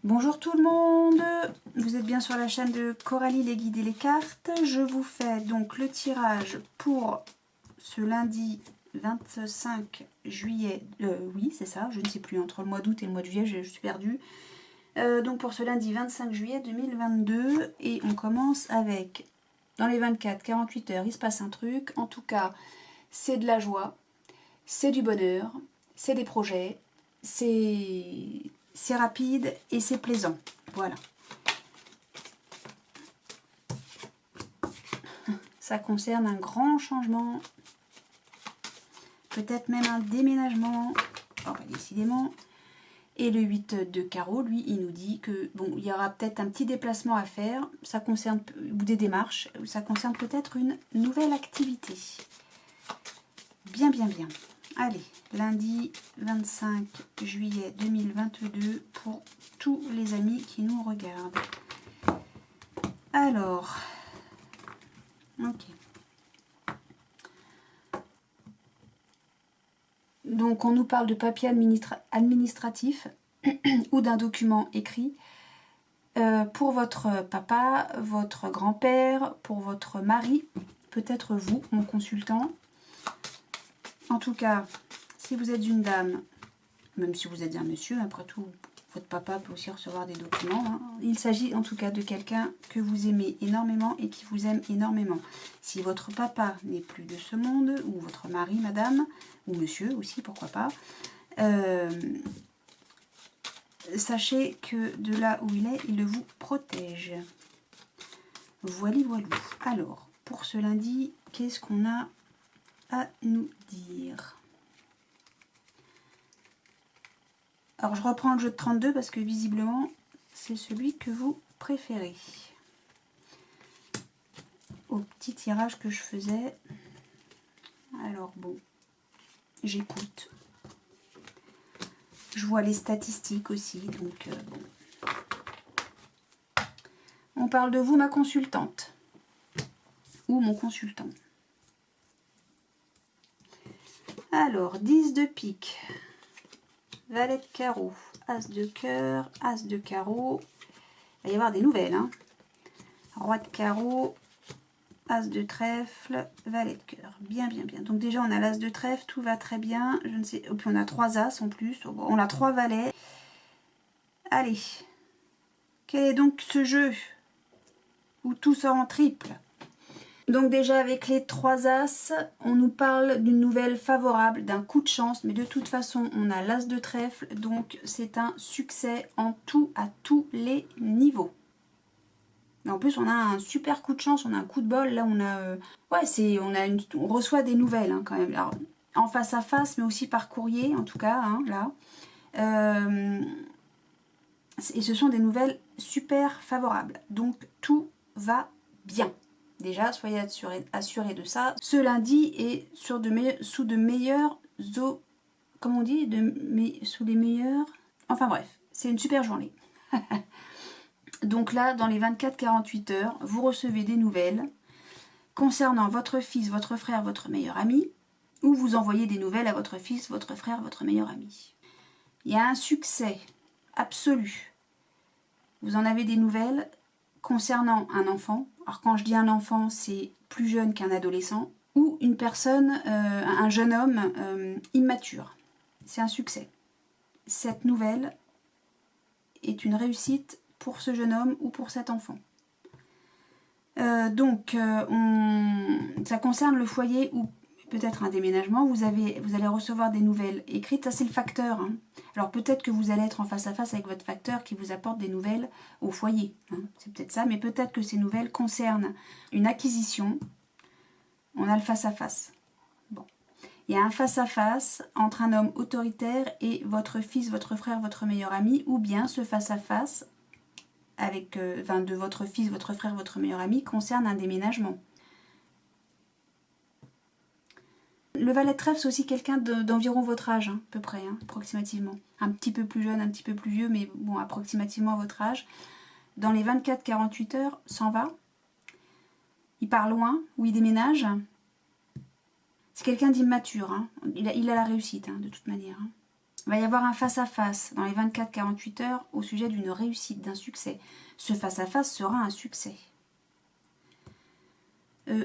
Bonjour tout le monde, vous êtes bien sur la chaîne de Coralie les guides et les cartes. Je vous fais donc le tirage pour ce lundi 25 juillet, oui c'est ça, je ne sais plus, entre le mois d'août et le mois de juillet, je suis perdue. Donc pour ce lundi 25 juillet 2022, et on commence avec, dans les 24-48 heures, il se passe un truc, en tout cas c'est de la joie, c'est du bonheur, c'est des projets, c'est rapide et c'est plaisant. Voilà. Ça concerne un grand changement, peut-être même un déménagement, enfin, décidément. Et le 8 de carreau, lui, il nous dit que bon, il y aura peut-être un petit déplacement à faire, ça concerne, ou des démarches, ça concerne peut-être une nouvelle activité. Bien, bien, bien. Allez, lundi 25 juillet 2022 pour tous les amis qui nous regardent. Alors, ok. Donc on nous parle de papier administratif ou d'un document écrit pour votre papa, votre grand-père, pour votre mari, peut-être vous, mon consultant. En tout cas, si vous êtes une dame, même si vous êtes un monsieur, après tout, votre papa peut aussi recevoir des documents. Hein. Il s'agit en tout cas de quelqu'un que vous aimez énormément et qui vous aime énormément. Si votre papa n'est plus de ce monde, ou votre mari, madame, ou monsieur aussi, pourquoi pas, sachez que de là où il vous protège. Voilà, voilà. Alors, pour ce lundi, qu'est-ce qu'on a à nous dire? Alors, je reprends le jeu de 32 parce que visiblement, c'est celui que vous préférez. Au petit tirage que je faisais. Alors, bon, j'écoute. Je vois les statistiques aussi, donc bon. On parle de vous, ma consultante. Ou mon consultant. Alors, 10 de pique. Valet de carreau, as de cœur, as de carreau. Il va y avoir des nouvelles. Hein. Roi de carreau, as de trèfle, valet de cœur. Bien, bien, bien. Donc déjà, on a l'as de trèfle, tout va très bien. Je ne sais. Et puis on a 3 as en plus. On a 3 valets. Allez. Quel est donc ce jeu où tout sort en triple? Donc déjà avec les 3 as, on nous parle d'une nouvelle favorable, d'un coup de chance, mais de toute façon on a l'as de trèfle, donc c'est un succès en tout, à tous les niveaux. Et en plus on a un super coup de chance, on a un coup de bol, là on a... ouais, on reçoit des nouvelles hein, quand même, alors, en face à face, mais aussi par courrier en tout cas, hein, là. Et ce sont des nouvelles super favorables, donc tout va bien. Déjà, soyez assurés de ça. Ce lundi est sous de meilleurs eaux. Comment on dit sous les meilleurs... Enfin bref, c'est une super journée. Donc là, dans les 24-48 heures, vous recevez des nouvelles concernant votre fils, votre frère, votre meilleur ami, ou vous envoyez des nouvelles à votre fils, votre frère, votre meilleur ami. Il y a un succès absolu. Vous en avez des nouvelles concernant un enfant. Alors quand je dis un enfant, c'est plus jeune qu'un adolescent, ou une personne, un jeune homme immature. C'est un succès. Cette nouvelle est une réussite pour ce jeune homme ou pour cet enfant. Ça concerne le foyer ou peut-être un déménagement. Vous allez recevoir des nouvelles écrites. Ça, c'est le facteur. Hein. Alors peut-être que vous allez être en face à face avec votre facteur qui vous apporte des nouvelles au foyer. Hein. C'est peut-être ça. Mais peut-être que ces nouvelles concernent une acquisition. On a le face à face. Bon. Il y a un face à face entre un homme autoritaire et votre fils, votre frère, votre meilleur ami. Ou bien ce face à face avec, de votre fils, votre frère, votre meilleur ami concerne un déménagement. Le valet de trèfle, c'est aussi quelqu'un d'environ votre âge, hein, à peu près, hein, approximativement. Un petit peu plus jeune, un petit peu plus vieux, mais bon, approximativement à votre âge. Dans les 24-48 heures, s'en va. Il part loin, ou il déménage. C'est quelqu'un d'immature. Hein. Il a la réussite, hein, de toute manière. Hein. Il va y avoir un face-à-face dans les 24-48 heures au sujet d'une réussite, d'un succès. Ce face-à-face sera un succès.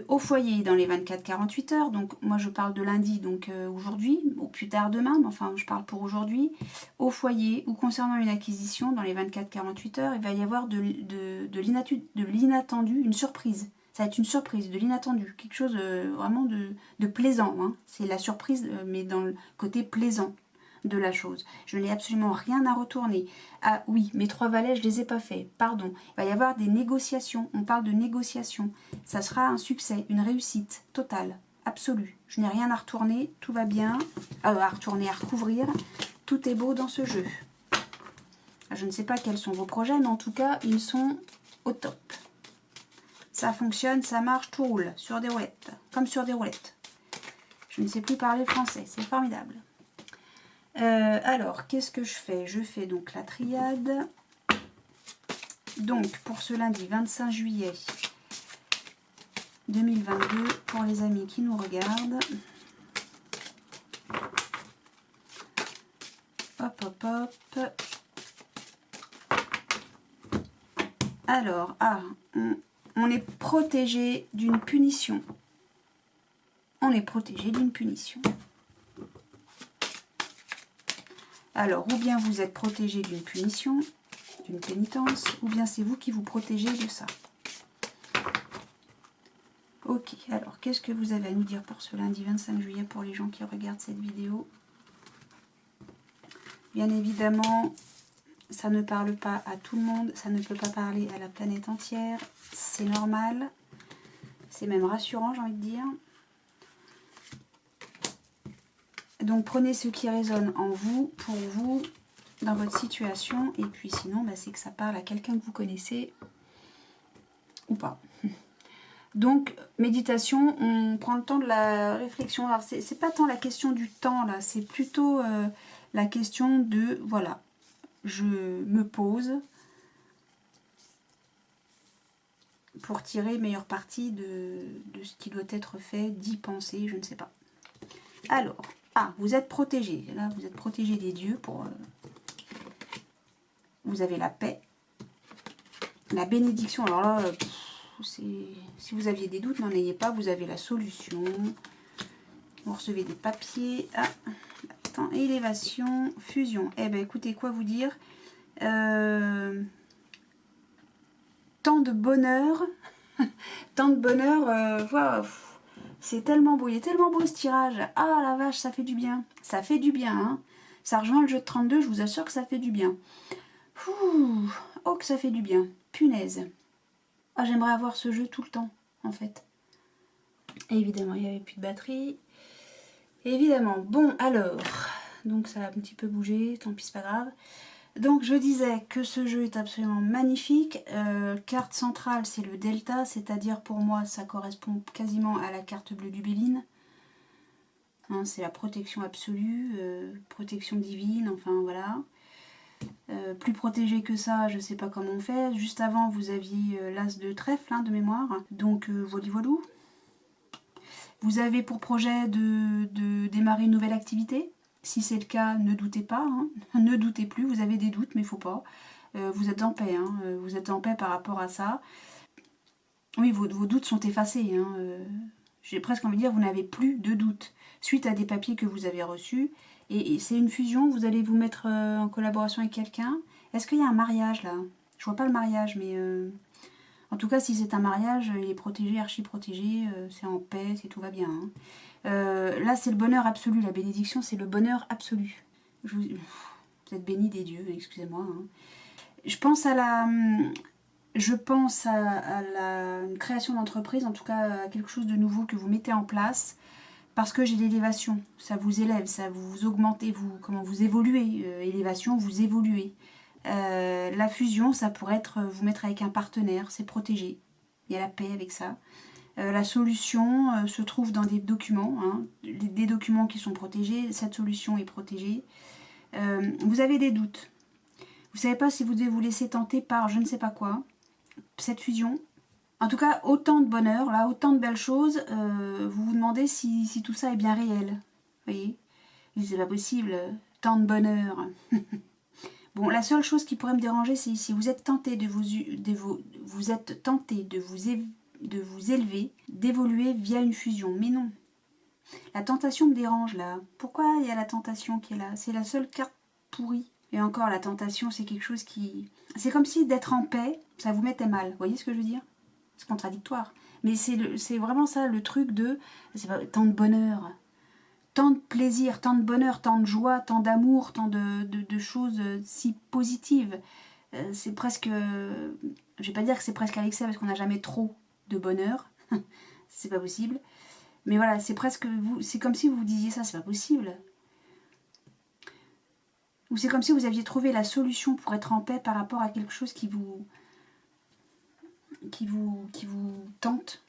Au foyer dans les 24-48 heures, donc moi je parle de lundi, donc aujourd'hui, ou plus tard demain, mais enfin je parle pour aujourd'hui. Au foyer ou concernant une acquisition dans les 24-48 heures, il va y avoir de l'inattendu, une surprise. Ça va être une surprise, de l'inattendu, quelque chose vraiment de plaisant. Hein. C'est la surprise, mais dans le côté plaisant de la chose. Je n'ai absolument rien à retourner. Ah oui, mes 3 valets, je les ai pas faits. Pardon. Il va y avoir des négociations. On parle de négociations. Ça sera un succès, une réussite totale, absolue. Je n'ai rien à retourner. Tout va bien. À retourner, à recouvrir. Tout est beau dans ce jeu. Je ne sais pas quels sont vos projets, mais en tout cas, ils sont au top. Ça fonctionne, ça marche, tout roule. Sur des roulettes. Comme sur des roulettes. Je ne sais plus parler français. C'est formidable. Alors, qu'est-ce que je fais? Je fais donc la triade. Donc, pour ce lundi 25 juillet 2022, pour les amis qui nous regardent. Hop, hop, hop. Alors, on est protégé d'une punition. On est protégé d'une punition. Alors, ou bien vous êtes protégé d'une punition, d'une pénitence, ou bien c'est vous qui vous protégez de ça. Ok, alors, qu'est-ce que vous avez à nous dire pour ce lundi 25 juillet pour les gens qui regardent cette vidéo? Bien évidemment, ça ne parle pas à tout le monde, ça ne peut pas parler à la planète entière, c'est normal, c'est même rassurant, j'ai envie de dire. Donc prenez ce qui résonne en vous, pour vous, dans votre situation. Et puis sinon, bah, c'est que ça parle à quelqu'un que vous connaissez ou pas. Donc, méditation, on prend le temps de la réflexion. Alors, c'est pas tant la question du temps, là. C'est plutôt la question de, voilà, je me pose pour tirer meilleure partie de ce qui doit être fait, d'y penser, je ne sais pas. Alors... Ah, vous êtes protégé. Là, vous êtes protégé des dieux pour... vous avez la paix. La bénédiction. Alors là, si vous aviez des doutes, n'en ayez pas. Vous avez la solution. Vous recevez des papiers. Ah, attends, élévation, fusion. Eh bien, écoutez, quoi vous dire? Tant de bonheur. Tant de bonheur. Voilà. C'est tellement beau, il est tellement beau ce tirage. Ah la vache, ça fait du bien. Ça fait du bien, hein. Ça rejoint le jeu de 32, je vous assure que ça fait du bien. Ouh, oh que ça fait du bien. Punaise. Ah, j'aimerais avoir ce jeu tout le temps, en fait. Et évidemment, il n'y avait plus de batterie. Évidemment. Bon, alors. Donc ça a un petit peu bougé, tant pis, c'est pas grave. Donc je disais que ce jeu est absolument magnifique. Carte centrale, c'est le delta, c'est-à-dire pour moi ça correspond quasiment à la carte bleue du Béline. Hein, c'est la protection absolue, protection divine, enfin voilà. Plus protégé que ça, je sais pas comment on fait. Juste avant vous aviez l'as de trèfle, hein, de mémoire. Donc voilà. Vous avez pour projet de démarrer une nouvelle activité. Si c'est le cas, ne doutez pas, hein. Ne doutez plus, vous avez des doutes, mais il ne faut pas. Vous êtes en paix, hein. Vous êtes en paix par rapport à ça. Oui, vos doutes sont effacés. Hein. J'ai presque envie de dire, vous n'avez plus de doutes. Suite à des papiers que vous avez reçus, et c'est une fusion, vous allez vous mettre en collaboration avec quelqu'un. Est-ce qu'il y a un mariage là? Je vois pas le mariage, mais... En tout cas, si c'est un mariage, il est protégé, archi protégé, c'est en paix, tout va bien. Hein. Là, c'est le bonheur absolu. La bénédiction, c'est le bonheur absolu. Vous êtes bénis des dieux, excusez-moi. Hein. Je pense à la création d'entreprise, en tout cas à quelque chose de nouveau que vous mettez en place, parce que j'ai l'élévation. Ça vous élève, ça vous augmentez, vous évoluez. Élévation, vous évoluez. La fusion, ça pourrait être vous mettre avec un partenaire, c'est protégé. Il y a la paix avec ça. La solution se trouve dans des documents, hein, des documents qui sont protégés. Cette solution est protégée. Vous avez des doutes. Vous ne savez pas si vous devez vous laisser tenter par je ne sais pas quoi. Cette fusion. En tout cas, autant de bonheur, là, autant de belles choses. Vous vous demandez si tout ça est bien réel. Vous voyez? C'est pas possible. tant de bonheur. Bon, la seule chose qui pourrait me déranger, c'est ici. Vous êtes tenté de vous êtes tenté de vous élever, d'évoluer via une fusion. Mais non. La tentation me dérange là. Pourquoi il y a la tentation qui est là? C'est la seule carte pourrie. Et encore, la tentation, c'est quelque chose qui... C'est comme si d'être en paix, ça vous mettait mal. Vous voyez ce que je veux dire? C'est contradictoire. Mais c'est vraiment ça, le truc de... C'est pas tant de bonheur, tant de plaisir, tant de bonheur, tant de joie, tant d'amour, tant de choses si positives. C'est presque... Je vais pas dire que c'est presque à l'excès parce qu'on n'a jamais trop de bonheur. C'est pas possible. Mais voilà, c'est presque... C'est comme si vous vous disiez ça, c'est pas possible. Ou c'est comme si vous aviez trouvé la solution pour être en paix par rapport à quelque chose qui vous tente.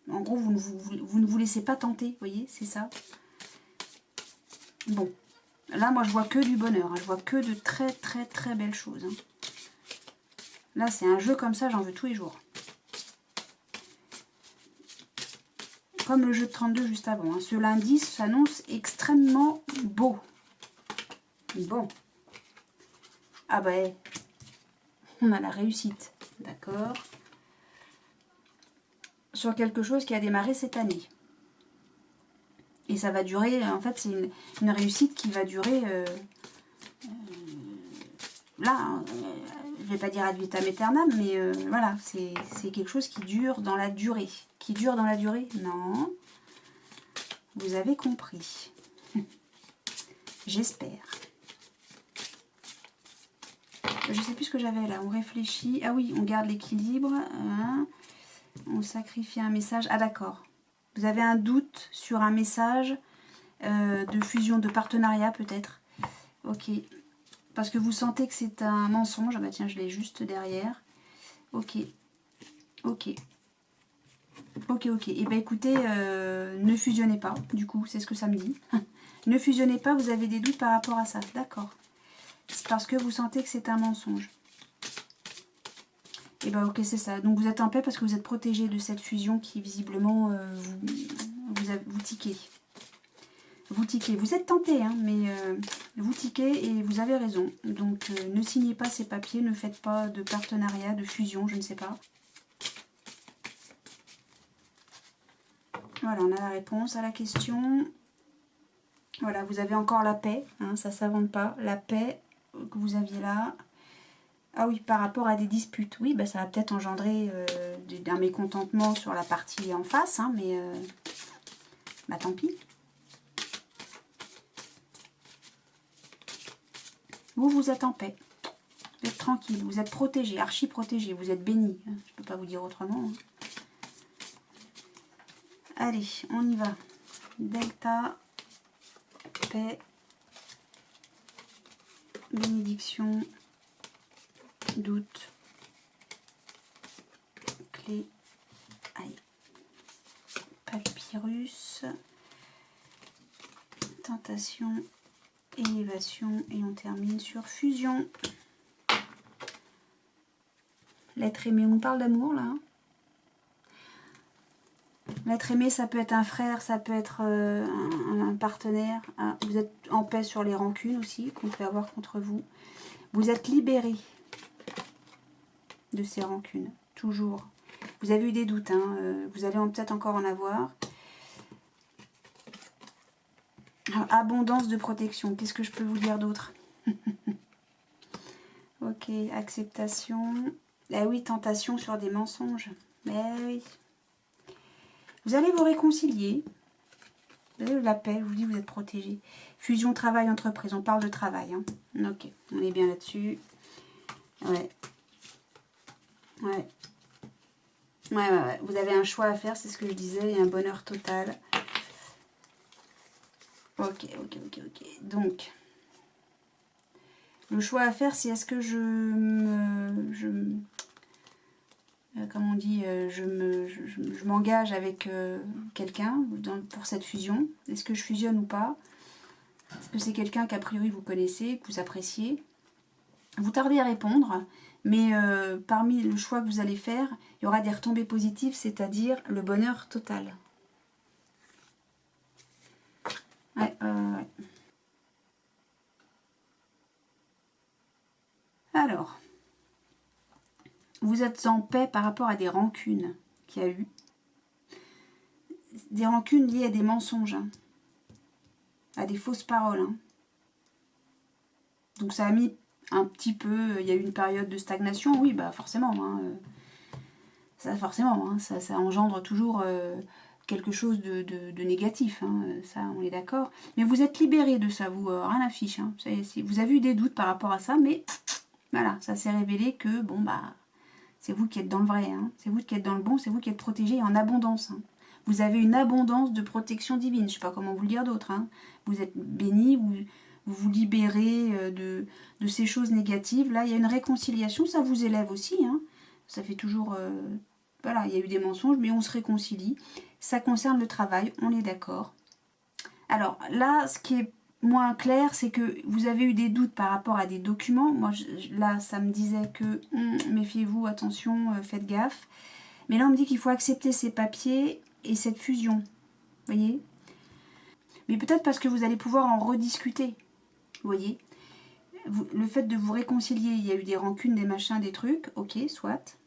En gros, vous ne vous laissez pas tenter, vous voyez, c'est ça. Bon, là, moi, je vois que du bonheur. Hein. Je vois que de très, très, très belles choses. Hein. Là, c'est un jeu comme ça, j'en veux tous les jours. Comme le jeu de 32 juste avant. Hein. Ce lundi s'annonce extrêmement beau. Bon. Ah ben, on a la réussite. D'accord. Sur quelque chose qui a démarré cette année. Et ça va durer, en fait, c'est une réussite qui va durer, là, je vais pas dire ad vitam aeternam, mais voilà, c'est quelque chose qui dure dans la durée. Qui dure dans la durée? Non. Vous avez compris. J'espère. Je sais plus ce que j'avais là, on réfléchit. Ah oui, on garde l'équilibre. Hein. On sacrifie un message. Ah d'accord. Vous avez un doute sur un message de fusion, de partenariat peut-être. Ok. Parce que vous sentez que c'est un mensonge. Ah bah tiens, je l'ai juste derrière. Ok. Ok. Ok, ok. Et bien écoutez, ne fusionnez pas. Du coup, c'est ce que ça me dit. Ne fusionnez pas, vous avez des doutes par rapport à ça. D'accord. C'est parce que vous sentez que c'est un mensonge. Et bah ok, c'est ça. Donc vous êtes en paix parce que vous êtes protégé de cette fusion qui visiblement vous tiquez. Vous tiquez. Vous êtes tenté, hein, mais vous tiquez et vous avez raison. Donc ne signez pas ces papiers, ne faites pas de partenariat, de fusion, je ne sais pas. Voilà, on a la réponse à la question. Voilà, vous avez encore la paix, hein, ça ne s'invente pas. La paix que vous aviez là. Ah oui, par rapport à des disputes. Oui, bah, ça va peut-être engendrer un mécontentement sur la partie en face, hein, mais bah, tant pis. Vous êtes en paix. Vous êtes tranquille, vous êtes protégé, archi protégé, vous êtes béni. Hein, je ne peux pas vous dire autrement. Hein. Allez, on y va. Delta, paix, bénédiction, doute, clé, aïe, papyrus, tentation, élévation, et on termine sur fusion. L'être aimé, on parle d'amour là. Hein. L'être aimé, ça peut être un frère, ça peut être un partenaire. Hein. Vous êtes en paix sur les rancunes aussi qu'on peut avoir contre vous. Vous êtes libéré de ces rancunes, toujours. Vous avez eu des doutes, hein, vous allez peut-être encore en avoir. Abondance de protection, qu'est-ce que je peux vous dire d'autre? Ok, acceptation. Eh oui, tentation sur des mensonges. Eh oui. Vous allez vous réconcilier. Vous avez la paix, je vous dis, vous êtes protégé. Fusion, travail, entreprise, on parle de travail. Hein. Ok, on est bien là-dessus. Ouais. Ouais. Ouais. Vous avez un choix à faire, c'est ce que je disais, et un bonheur total. Ok. Donc, le choix à faire, c'est est-ce que comment on dit, je m'engage avec quelqu'un pour cette fusion. Est-ce que je fusionne ou pas? Est-ce que c'est quelqu'un qu'a priori vous connaissez, que vous appréciez? Vous tardez à répondre, mais parmi le choix que vous allez faire, il y aura des retombées positives, c'est-à-dire le bonheur total. Ouais. Alors, vous êtes en paix par rapport à des rancunes qu'il y a eu. Des rancunes liées à des mensonges, hein, à des fausses paroles. Hein. Donc ça a mis un petit peu, il y a eu une période de stagnation, oui, bah forcément. Hein, ça forcément, hein, ça engendre toujours quelque chose de négatif, hein, ça on est d'accord. Mais vous êtes libéré de ça, vous, rien à fiche. Hein. Vous avez eu des doutes par rapport à ça, mais voilà, ça s'est révélé que, bon bah, c'est vous qui êtes dans le vrai, hein. C'est vous qui êtes dans le bon, c'est vous qui êtes protégé en abondance. Hein. Vous avez une abondance de protection divine, je ne sais pas comment vous le dire d'autre. Hein. Vous êtes béni, vous vous libérez de ces choses négatives. Là, il y a une réconciliation, ça vous élève aussi. Hein. Ça fait toujours... voilà, il y a eu des mensonges, mais on se réconcilie. Ça concerne le travail, on est d'accord. Alors là, ce qui est moins clair, c'est que vous avez eu des doutes par rapport à des documents. Moi, là, ça me disait que méfiez-vous, attention, faites gaffe. Mais là, on me dit qu'il faut accepter ces papiers et cette fusion. Vous voyez? Mais peut-être parce que vous allez pouvoir en rediscuter. Vous voyez? Le fait de vous réconcilier, il y a eu des rancunes, des machins, des trucs. Ok, soit.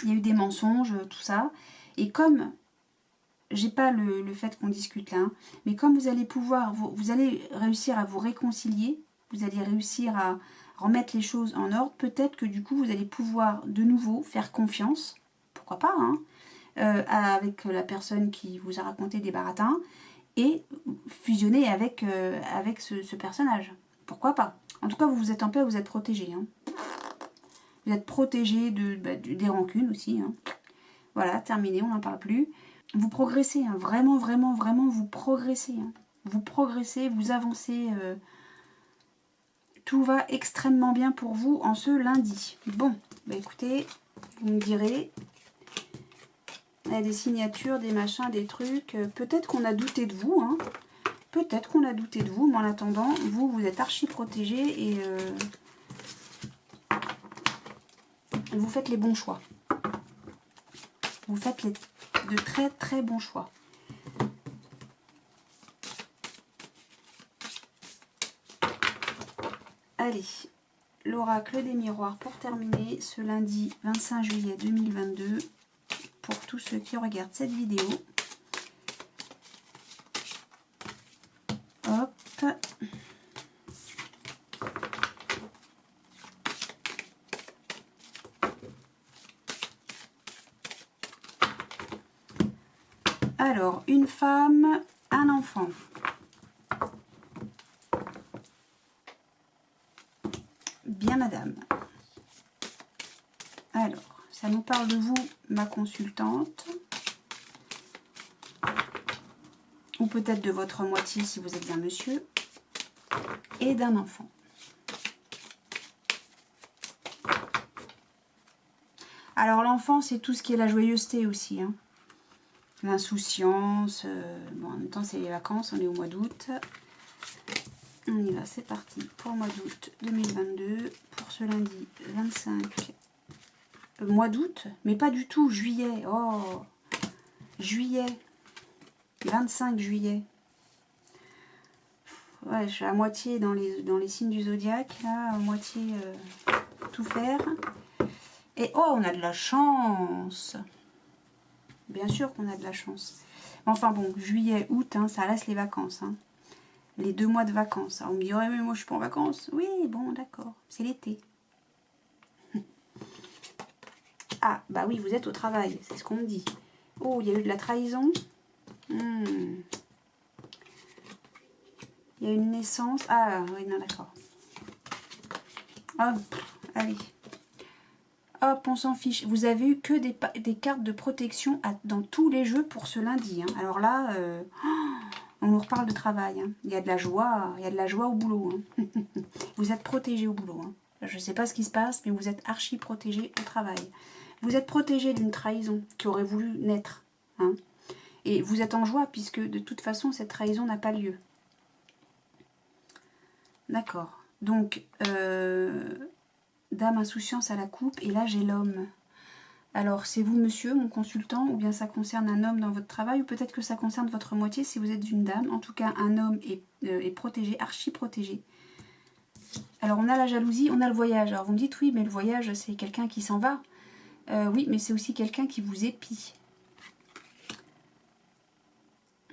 Il y a eu des mensonges, tout ça. Et comme... j'ai pas le fait qu'on discute là, hein, mais comme vous allez pouvoir, vous allez réussir à vous réconcilier, vous allez réussir à remettre les choses en ordre, peut-être que du coup vous allez pouvoir de nouveau faire confiance, pourquoi pas, hein, avec la personne qui vous a raconté des baratins, et fusionner avec, avec ce personnage, pourquoi pas. En tout cas, vous êtes en paix, vous êtes protégé. Hein. Vous êtes protégé des rancunes aussi. Hein. Voilà, terminé, on n'en parle plus. Vous progressez, hein, vraiment, vraiment, vraiment, vous progressez. Hein. Vous progressez, vous avancez. Tout va extrêmement bien pour vous en ce lundi. Bon, bah écoutez, vous me direz. Il y a des signatures, des machins, des trucs. Peut-être qu'on a douté de vous. Hein. Peut-être qu'on a douté de vous, mais en attendant, vous êtes archi protégé et vous faites les bons choix. Vous faites de très très bons choix. Allez, l'oracle des miroirs pour terminer ce lundi 25 juillet 2022 pour tous ceux qui regardent cette vidéo. Hop. Alors, une femme, un enfant. Bien, madame. Alors, ça nous parle de vous, ma consultante. Ou peut-être de votre moitié si vous êtes un monsieur. Et d'un enfant. Alors, l'enfant, c'est tout ce qui est la joyeuseté aussi, hein. L'insouciance, bon, en même temps c'est les vacances, on est au mois d'août. On y va, c'est parti pour le mois d'août 2022, pour ce lundi 25 mois d'août, mais pas du tout, juillet, oh, juillet, 25 juillet. Ouais, je suis à moitié dans les signes du zodiaque, là, à moitié tout faire. Et oh, on a de la chance! Bien sûr qu'on a de la chance. Enfin bon, juillet, août, hein, ça reste les vacances. Hein. Les 2 mois de vacances. Alors on me dit, ouais, mais moi je suis pas en vacances. Oui, bon, d'accord, c'est l'été. Ah, bah oui, vous êtes au travail, c'est ce qu'on me dit. Oh, il y a eu de la trahison. Il y a une naissance. Ah, oui, non, d'accord. Hop, allez. Hop, on s'en fiche. Vous avez eu que des cartes de protection dans tous les jeux pour ce lundi. Hein. Alors là, on nous reparle de travail. Hein. Il y a de la joie, au boulot. Hein. Vous êtes protégé au boulot. Hein. Je ne sais pas ce qui se passe, mais vous êtes archi protégé au travail. Vous êtes protégé d'une trahison qui aurait voulu naître. Hein. Et vous êtes en joie puisque de toute façon, cette trahison n'a pas lieu. D'accord. Donc, dame insouciance à la coupe, et là j'ai l'homme. Alors c'est vous monsieur, mon consultant, ou bien ça concerne un homme dans votre travail, ou peut-être que ça concerne votre moitié si vous êtes une dame. En tout cas, un homme est protégé, archi protégé. Alors on a la jalousie, on a le voyage. Alors vous me dites oui, mais le voyage c'est quelqu'un qui s'en va. Oui, mais c'est aussi quelqu'un qui vous épie.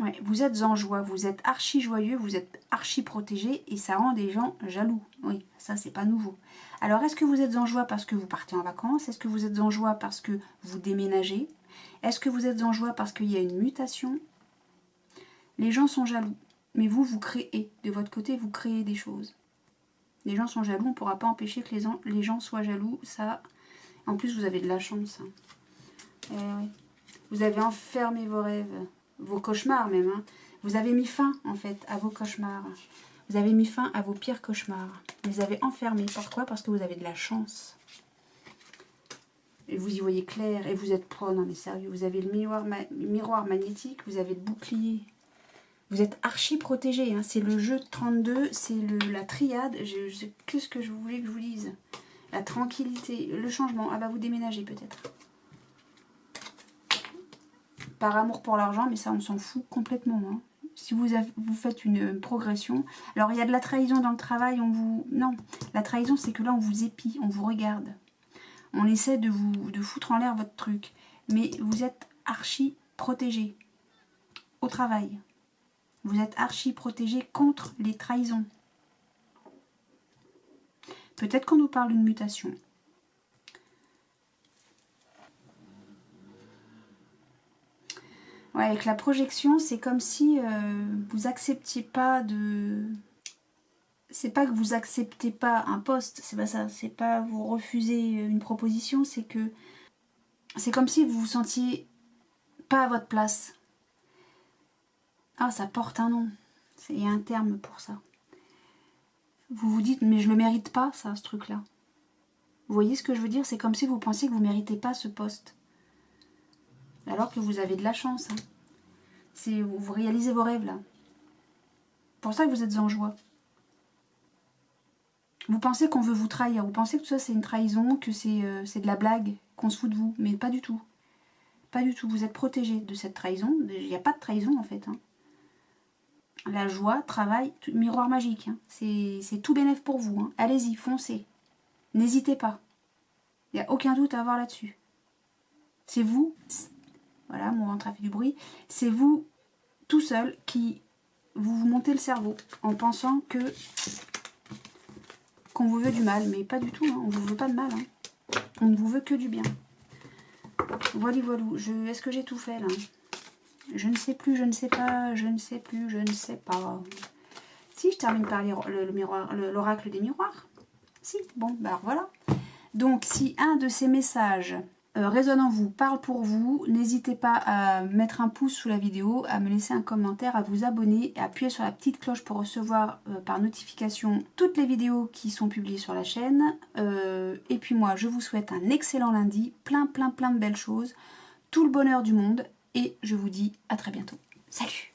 Ouais, vous êtes en joie, vous êtes archi joyeux, vous êtes archi protégé et ça rend des gens jaloux. Oui, ça c'est pas nouveau. Alors est-ce que vous êtes en joie parce que vous partez en vacances? Est-ce que vous êtes en joie parce que vous déménagez? Est-ce que vous êtes en joie parce qu'il y a une mutation? Les gens sont jaloux, mais vous, vous créez. De votre côté, vous créez des choses. Les gens sont jaloux, on ne pourra pas empêcher que les gens soient jaloux. Ça, en plus, vous avez de la chance. Hein. Oui. Vous avez enfermé vos rêves. Vos cauchemars même. Hein. Vous avez mis fin, en fait, à vos cauchemars. Vous avez mis fin à vos pires cauchemars. Vous les avez enfermés. Pourquoi? Parce que vous avez de la chance. Et vous y voyez clair. Et vous êtes pro. Non, mais sérieux. Vous avez le miroir magnétique. Vous avez le bouclier. Vous êtes archi protégé. Hein. C'est le jeu de 32. C'est la triade. Qu'est-ce que je voulais que je vous dise? La tranquillité. Le changement. Ah bah vous déménagez peut-être. Par amour pour l'argent, mais ça on s'en fout complètement. Hein. Si vous faites une progression, alors il y a de la trahison dans le travail, non, la trahison c'est que là on vous épie, on vous regarde. On essaie de foutre en l'air votre truc, mais vous êtes archi protégé au travail. Vous êtes archi protégé contre les trahisons. Peut-être qu'on nous parle d'une mutation. Ouais, avec la projection, c'est comme si vous acceptiez pas de... C'est pas que vous acceptez pas un poste, c'est pas ça. C'est pas vous refusez une proposition, c'est que... C'est comme si vous vous sentiez pas à votre place. Ah, ça porte un nom. Il y a un terme pour ça. Vous vous dites, mais je le mérite pas, ça, ce truc-là. Vous voyez ce que je veux dire? C'est comme si vous pensiez que vous méritez pas ce poste. Alors que vous avez de la chance. Hein. Vous réalisez vos rêves, là. C'est pour ça que vous êtes en joie. Vous pensez qu'on veut vous trahir. Vous pensez que tout ça, c'est une trahison, que c'est de la blague, qu'on se fout de vous. Mais pas du tout. Pas du tout. Vous êtes protégé de cette trahison. Il n'y a pas de trahison, en fait. Hein. La joie, travail, miroir magique. Hein. C'est tout bénef pour vous. Hein. Allez-y, foncez. N'hésitez pas. Il n'y a aucun doute à avoir là-dessus. C'est vous... Voilà, mon ventre a fait du bruit. C'est vous, tout seul, qui vous montez le cerveau en pensant qu'on vous veut du mal. Mais pas du tout, hein. On ne vous veut pas de mal. Hein. On ne vous veut que du bien. Voilà, voilà. Est-ce que j'ai tout fait, là? Je ne sais plus, je ne sais pas, je ne sais plus, je ne sais pas. Si, je termine par l'oracle des miroirs. Si, bon, bah alors voilà. Donc, si un de ces messages... résonne en vous, parle pour vous, n'hésitez pas à mettre un pouce sous la vidéo, à me laisser un commentaire, à vous abonner, à appuyer sur la petite cloche pour recevoir par notification toutes les vidéos qui sont publiées sur la chaîne. Et puis moi, je vous souhaite un excellent lundi, plein de belles choses, tout le bonheur du monde, et je vous dis à très bientôt. Salut!